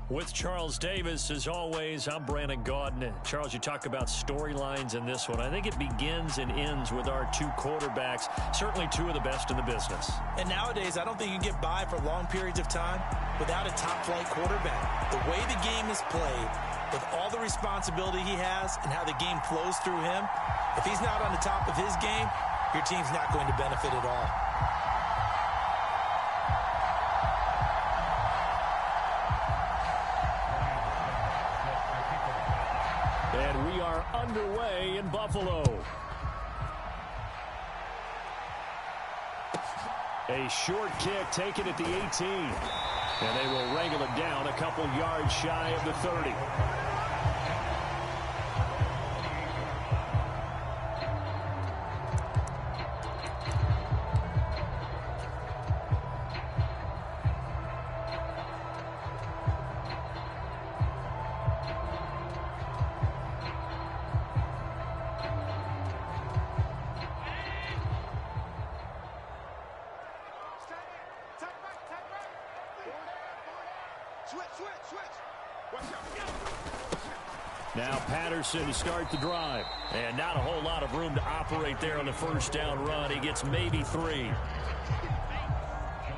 With Charles Davis, as always, I'm Brandon Gaudin. Charles, you talk about storylines in this one. I think it begins and ends with our two quarterbacks, certainly two of the best in the business. And nowadays, I don't think you can get by for long periods of time without a top-flight quarterback. The way the game is played, with all the responsibility he has and how the game flows through him, if he's not on the top of his game, your team's not going to benefit at all. And we are underway in Buffalo. A short kick taken at the 18. And they will wrangle it down a couple yards shy of the 30. Now Patterson to start the drive. And not a whole lot of room to operate there on the first down run. He gets maybe 3.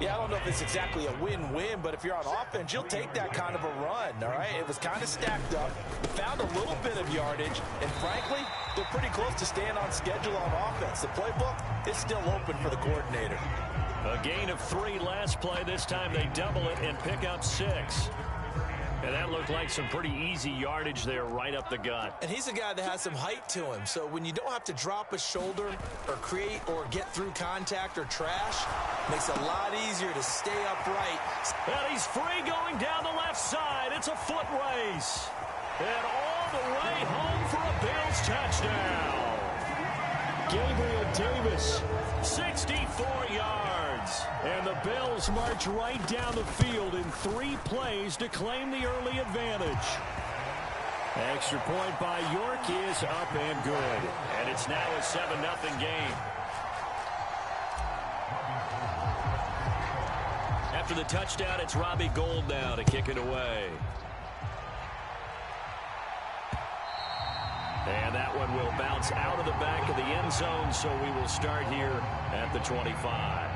Yeah, I don't know if it's exactly a win-win, but if you're on offense, you'll take that kind of a run, all right? It was kind of stacked up, found a little bit of yardage, and frankly, they're pretty close to staying on schedule on offense. The playbook is still open for the coordinator. A gain of 3 last play. This time they double it and pick up 6. And that looked like some pretty easy yardage there right up the gut. And he's a guy that has some height to him. So when you don't have to drop a shoulder or create or get through contact or trash, makes it a lot easier to stay upright. And he's free going down the left side. It's a foot race. And all the way home for a Bills touchdown. Gabriel Davis, 64 yards. And the Bills march right down the field in 3 plays to claim the early advantage. Extra point by York is up and good. And it's now a 7-0 game. After the touchdown, it's Robbie Gould now to kick it away. And that one will bounce out of the back of the end zone, so we will start here at the 25.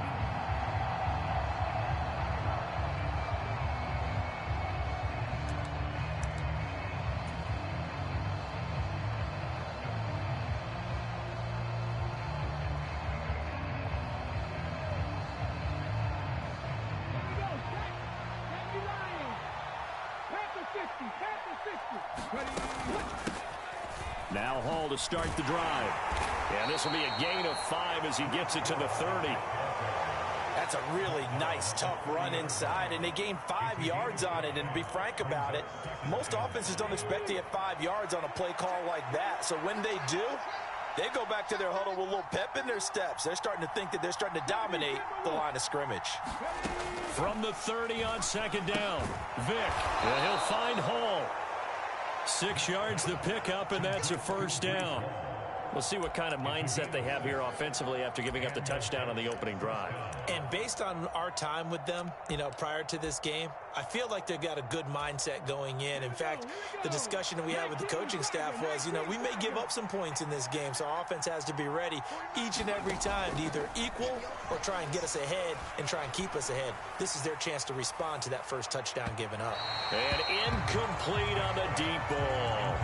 Now Hall to start the drive. And this will be a gain of 5 as he gets it to the 30. That's a really nice, tough run inside, and they gained 5 yards on it. And to be frank about it, most offenses don't expect to get 5 yards on a play call like that. So when they do, they go back to their huddle with a little pep in their steps. They're starting to think that they're starting to dominate the line of scrimmage. From the 30 on second down, Vick. And he'll find Hall. 6 yards the pickup, and that's a first down. We'll see what kind of mindset they have here offensively after giving up the touchdown on the opening drive. And based on our time with them, prior to this game, I feel like they've got a good mindset going in. In fact, the discussion that we had with the coaching staff was, we may give up some points in this game, so our offense has to be ready each and every time to either equal or try and get us ahead and try and keep us ahead. This is their chance to respond to that first touchdown given up. And incomplete on the deep ball.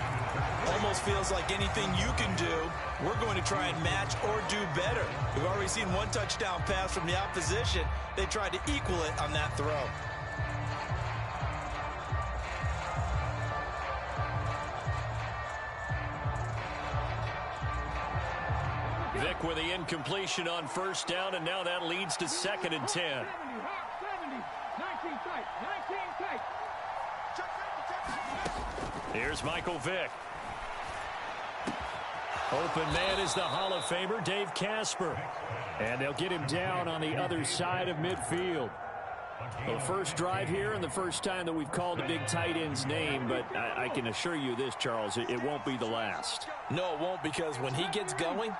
Almost feels like anything you can do, we're going to try and match or do better. We've already seen one touchdown pass from the opposition. They tried to equal it on that throw. Vick with the incompletion on first down, and now that leads to 2nd and 10. Here's Michael Vick. Open man is the Hall of Famer, Dave Casper. And they'll get him down on the other side of midfield. Well, the first drive here and the first time that we've called a big tight end's name, but I can assure you this, Charles, it won't be the last. No, it won't, because when he gets going,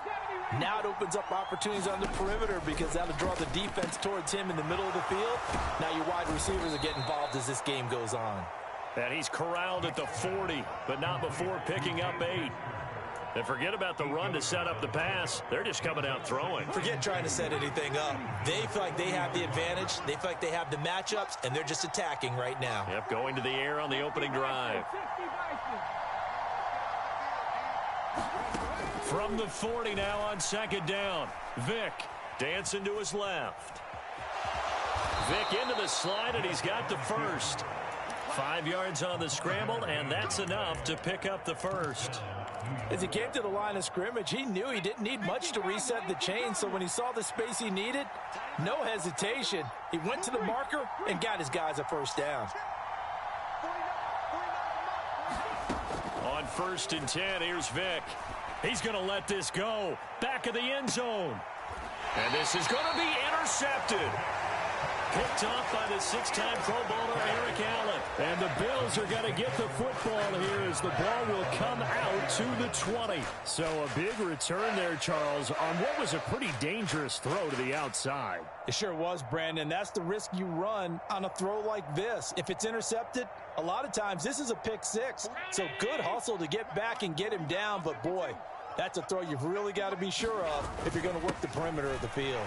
now it opens up opportunities on the perimeter because that'll draw the defense towards him in the middle of the field. Now your wide receivers will get involved as this game goes on. And he's corralled at the 40, but not before picking up 8. And forget about the run to set up the pass. They're just coming out throwing. Forget trying to set anything up. They feel like they have the advantage. They feel like they have the matchups, and they're just attacking right now. Yep, going to the air on the opening drive. From the 40 now on 2nd down. Vick dancing to his left. Vick into the slide, and he's got the first. 5 yards on the scramble, and that's enough to pick up the first. As he came to the line of scrimmage, he knew he didn't need much to reset the chain, so when he saw the space he needed, no hesitation. He went to the marker and got his guys a first down. On 1st and 10, here's Vick. He's going to let this go. Back of the end zone. And this is going to be intercepted. Picked off by the 6-time Pro Bowler Eric Allen. And the Bills are going to get the football here as the ball will come out to the 20. So a big return there, Charles, on what was a pretty dangerous throw to the outside. It sure was, Brandon. That's the risk you run on a throw like this. If it's intercepted, a lot of times this is a pick 6. So good hustle to get back and get him down. But, boy, that's a throw you've really got to be sure of if you're going to work the perimeter of the field.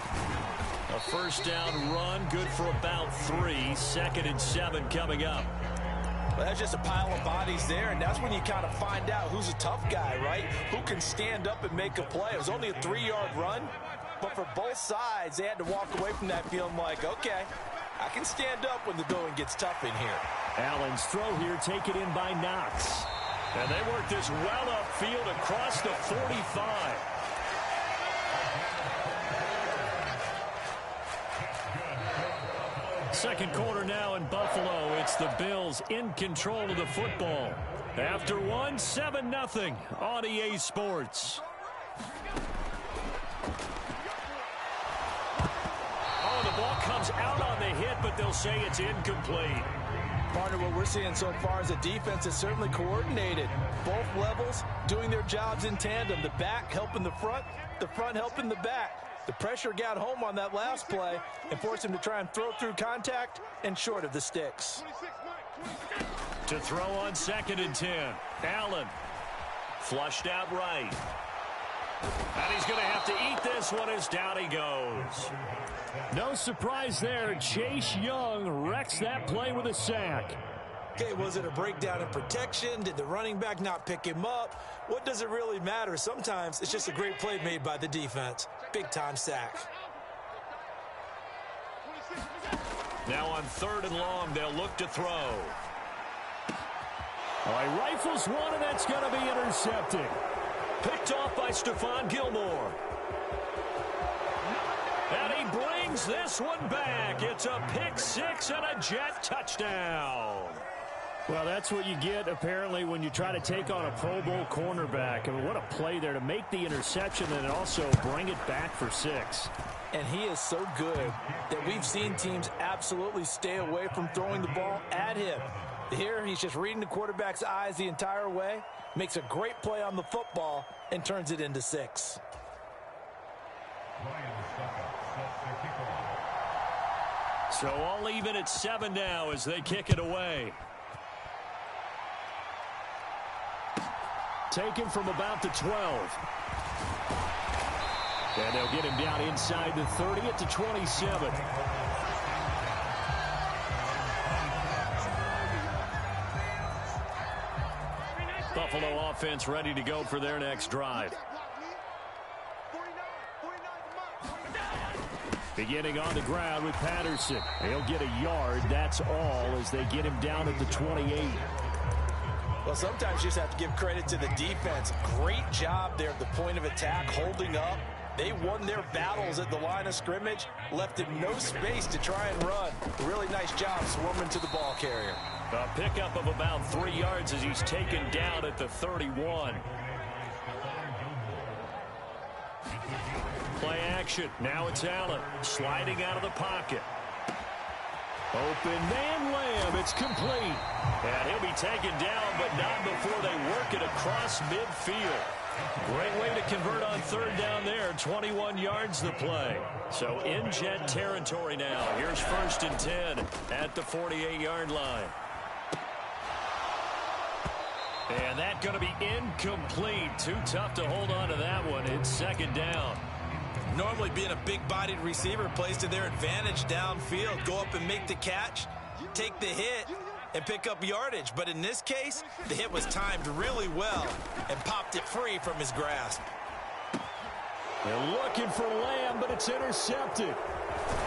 A first down run, good for about 3. 2nd and 7 coming up. Well, that's just a pile of bodies there, and that's when you kind of find out who's a tough guy, right? Who can stand up and make a play. It was only a 3-yard run, but for both sides, they had to walk away from that feeling like, okay, I can stand up when the going gets tough in here. Allen's throw here taken in by Knox. And they work this well upfield across the 45. Second quarter now in Buffalo. It's the Bills in control of the football. After 7-0 on EA Sports. Oh, the ball comes out on the hit, but they'll say it's incomplete. Partner, what we're seeing so far is a defense that's certainly coordinated. Both levels doing their jobs in tandem. The back helping the front helping the back. The pressure got home on that last play and forced him to try and throw through contact and short of the sticks. To throw on 2nd and 10. Allen flushed out right. And he's going to have to eat this one as down he goes. No surprise there. Chase Young wrecks that play with a sack. Okay, was it a breakdown in protection? Did the running back not pick him up? What does it really matter? Sometimes it's just a great play made by the defense. Big-time sack. Now on 3rd and long, they'll look to throw. All right, rifles one, and that's going to be intercepted. Picked off by Stephon Gilmore. And he brings this one back. It's a pick 6 and a Jet touchdown. Well, that's what you get, apparently, when you try to take on a Pro Bowl cornerback. I mean, what a play there to make the interception and also bring it back for 6. And he is so good that we've seen teams absolutely stay away from throwing the ball at him. Here, he's just reading the quarterback's eyes the entire way, makes a great play on the football, and turns it into 6. So all even at 7 now as they kick it away. Taken from about the 12. And they'll get him down inside the 30 at the 27. Buffalo offense ready to go for their next drive. Beginning on the ground with Patterson. He'll get a yard, that's all, as they get him down at the 28. Well, sometimes you just have to give credit to the defense. Great job there at the point of attack, holding up. They won their battles at the line of scrimmage, left him no space to try and run. Really nice job swarming to the ball carrier. A pickup of about 3 yards as he's taken down at the 31. Play action. Now it's Allen sliding out of the pocket. Open man Lamb. It's complete. And he'll be taken down, but not before they work it across midfield. Great way to convert on 3rd down there. 21 yards the play. So in Jet territory now. Here's 1st and 10 at the 48-yard line. And that's going to be incomplete. Too tough to hold on to that one. It's second down. Normally being a big-bodied receiver plays to their advantage downfield. Go up and make the catch, take the hit, and pick up yardage. But in this case, the hit was timed really well and popped it free from his grasp. They're looking for Lamb, but it's intercepted.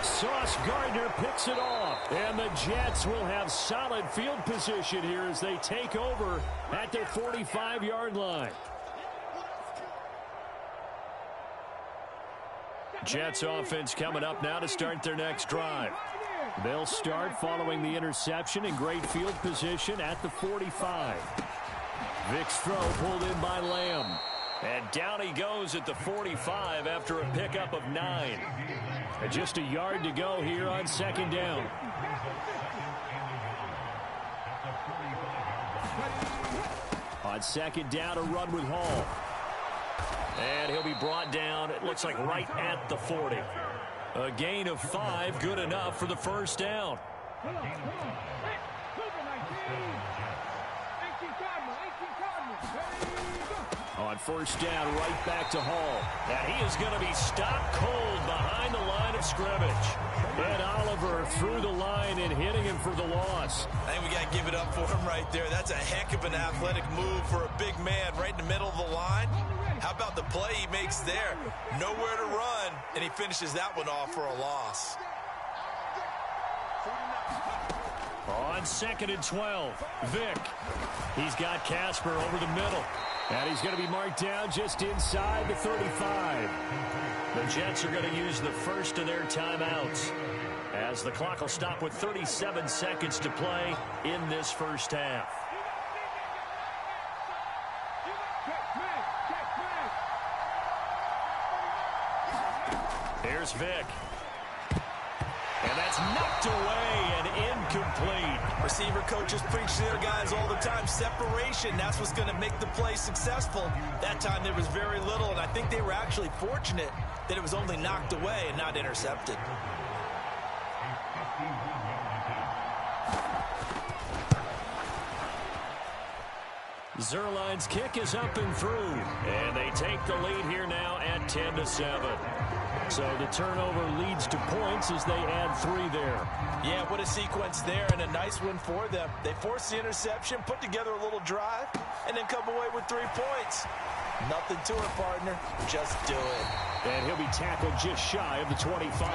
Sauce Gardner picks it off. And the Jets will have solid field position here as they take over at their 45-yard line. Jets offense coming up now to start their next drive. They'll start following the interception in great field position at the 45. Vick's throw pulled in by Lamb. And down he goes at the 45 after a pickup of 9. And just a yard to go here on second down. On second down, a run with Hall. And he'll be brought down, it looks like right at the 40. A gain of 5, good enough for the first down. On first down, right back to Hall. And he is going to be stopped cold behind the line of scrimmage. And Oliver through the line and hitting him for the loss. I think we got to give it up for him right there. That's a heck of an athletic move for a big man right in the middle of the line. How about the play he makes there? Nowhere to run, and he finishes that one off for a loss. On second and 12, Vick. He's got Casper over the middle. And he's going to be marked down just inside the 35. The Jets are going to use the first of their timeouts as the clock will stop with 37 seconds to play in this first half. Here's Vick. And that's knocked away and incomplete. Receiver coaches preach to their guys all the time. Separation, that's what's going to make the play successful. That time there was very little, and I think they were actually fortunate that it was only knocked away and not intercepted. Zerline's kick is up and through. And they take the lead here now at 10-7. So the turnover leads to points as they add 3 there. Yeah, what a sequence there, and a nice one for them. They force the interception, put together a little drive, and then come away with 3 points. Nothing to it, partner. Just do it. And he'll be tackled just shy of the 25.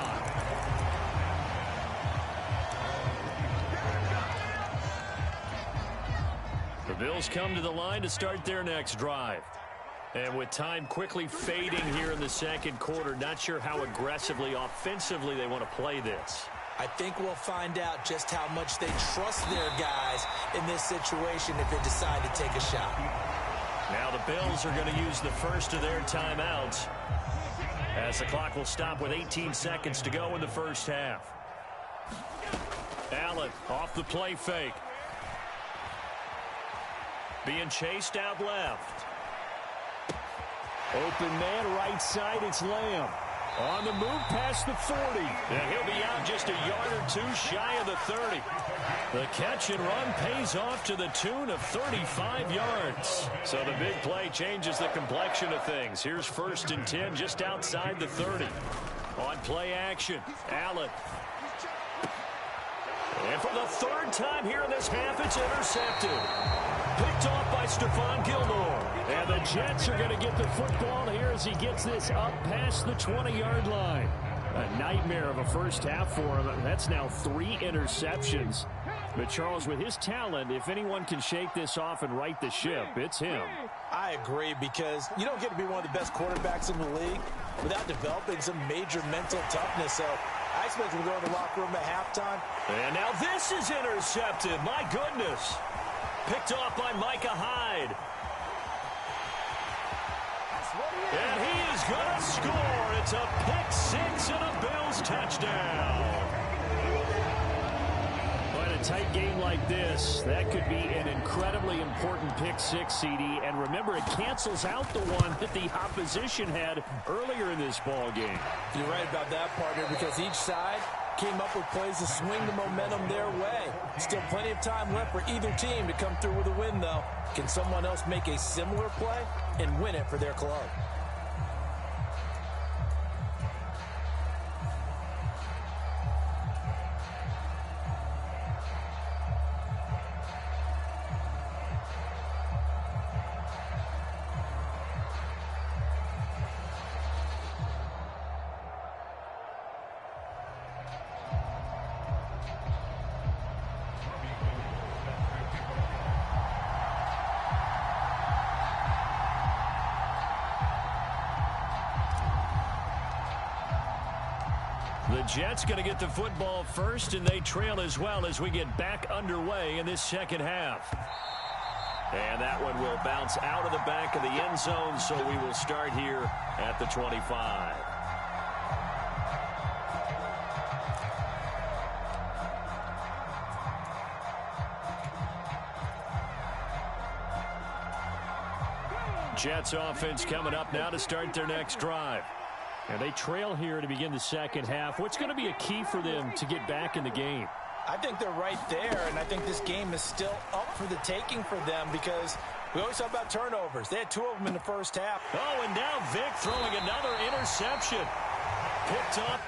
The Bills come to the line to start their next drive. And with time quickly fading here in the second quarter, not sure how aggressively, offensively they want to play this. I think we'll find out just how much they trust their guys in this situation if they decide to take a shot. Now the Bills are going to use the first of their timeouts as the clock will stop with 18 seconds to go in the first half. Allen off the play fake. Being chased out left. Open man right side, it's Lamb. On the move past the 40. And he'll be out just a yard or 2 shy of the 30. The catch and run pays off to the tune of 35 yards. So the big play changes the complexion of things. Here's 1st and 10 just outside the 30. On play action, Allen. And for the 3rd time here in this half, it's intercepted. Picked off by Stephon Gilmore. And the Jets are going to get the football here as he gets this up past the 20-yard line. A nightmare of a first half for him. That's now 3 interceptions. But Charles, with his talent, if anyone can shake this off and right the ship, it's him. I agree, because you don't get to be one of the best quarterbacks in the league without developing some major mental toughness. So I expect him to go in the locker room at halftime. And now this is intercepted. My goodness. Picked off by Micah Hyde. And he is going to score. It's a pick-6 and a Bills touchdown. But a tight game like this, that could be an incredibly important pick-6, CD. And remember, it cancels out the one that the opposition had earlier in this ball game. You're right about that, partner, because each side came up with plays to swing the momentum their way. Still plenty of time left for either team to come through with a win, though. Can someone else make a similar play and win it for their club? The Jets going to get the football first, and they trail as well as we get back underway in this second half. And that one will bounce out of the back of the end zone, so we will start here at the 25. Jets offense coming up now to start their next drive. And they trail here to begin the second half. What's going to be a key for them to get back in the game? I think they're right there, and I think this game is still up for the taking for them because we always talk about turnovers. They had 2 of them in the first half. Oh, and now Vic throwing another interception. Picked up